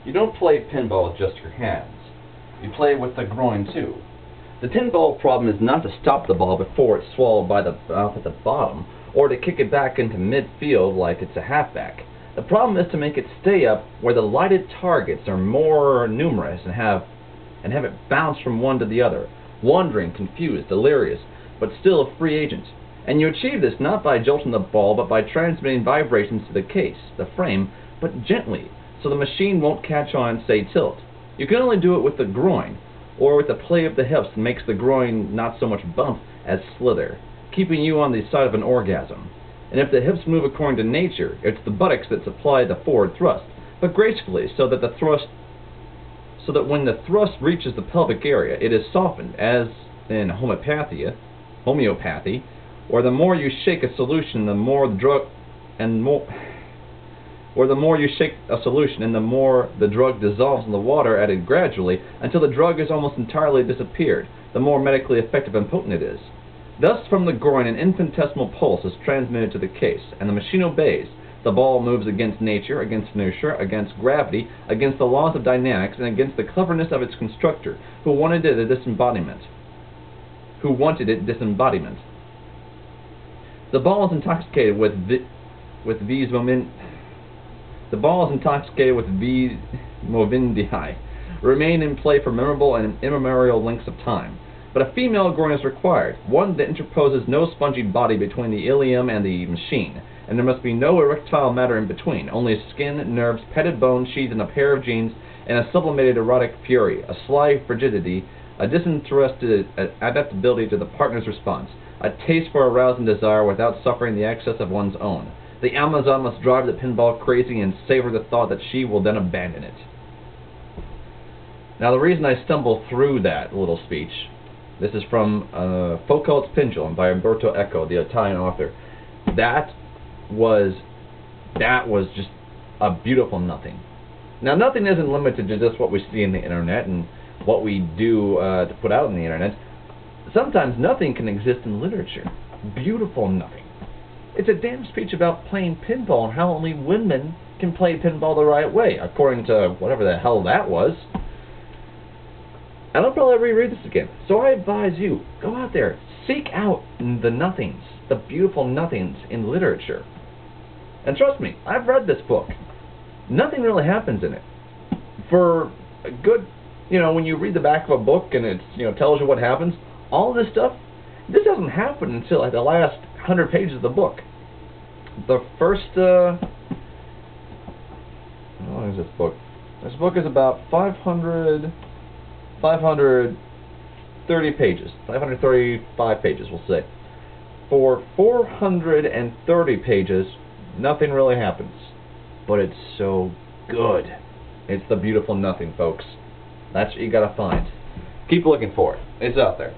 You don't play pinball with just your hands. You play with the groin too. The pinball problem is not to stop the ball before it's swallowed by the mouth at the bottom, or to kick it back into midfield like it's a halfback. The problem is to make it stay up where the lighted targets are more numerous and have it bounce from one to the other, wandering, confused, delirious, but still a free agent. And you achieve this not by jolting the ball, but by transmitting vibrations to the case, the frame, but gently, so the machine won't catch on and stay tilt. You can only do it with the groin, or with the play of the hips that makes the groin not so much bump as slither, keeping you on the side of an orgasm. And if the hips move according to nature, it's the buttocks that supply the forward thrust, but gracefully, so that when the thrust reaches the pelvic area, it is softened, as in homeopathy, or the more you shake a solution, the more the drug dissolves in the water added gradually until the drug has almost entirely disappeared, the more medically effective and potent it is. Thus from the groin an infinitesimal pulse is transmitted to the case, and the machine obeys. The ball moves against nature, against inertia, against gravity, against the laws of dynamics, and against the cleverness of its constructor, who wanted it disembodiment. The ball is intoxicated with vis movindi, remain in play for memorable and immemorial lengths of time. But a female groin is required, one that interposes no spongy body between the ilium and the machine, and there must be no erectile matter in between, only skin, nerves, petted bone sheathed in a pair of jeans, and a sublimated erotic fury, a sly frigidity, a disinterested adaptability to the partner's response, a taste for arousing desire without suffering the excess of one's own. The Amazon must drive the pinball crazy and savor the thought that she will then abandon it. Now the reason I stumble through that little speech, this is from Foucault's Pendulum by Umberto Eco, the Italian author. That was just a beautiful nothing. Now nothing isn't limited to just what we see in the internet and what we do to put out on the internet. Sometimes nothing can exist in literature. Beautiful nothing. It's a damn speech about playing pinball and how only women can play pinball the right way, according to whatever the hell that was. And I'll probably reread this again. So I advise you, go out there, seek out the nothings, the beautiful nothings in literature. And trust me, I've read this book. Nothing really happens in it. For a good, when you read the back of a book and it, tells you what happens, all this stuff, this doesn't happen until like the last 100 pages of the book. The first, how long is this book? This book is about 530 pages, 535 pages, we'll say. For 430 pages, nothing really happens. But it's so good. It's the beautiful nothing, folks. That's what you gotta find. Keep looking for it. It's out there.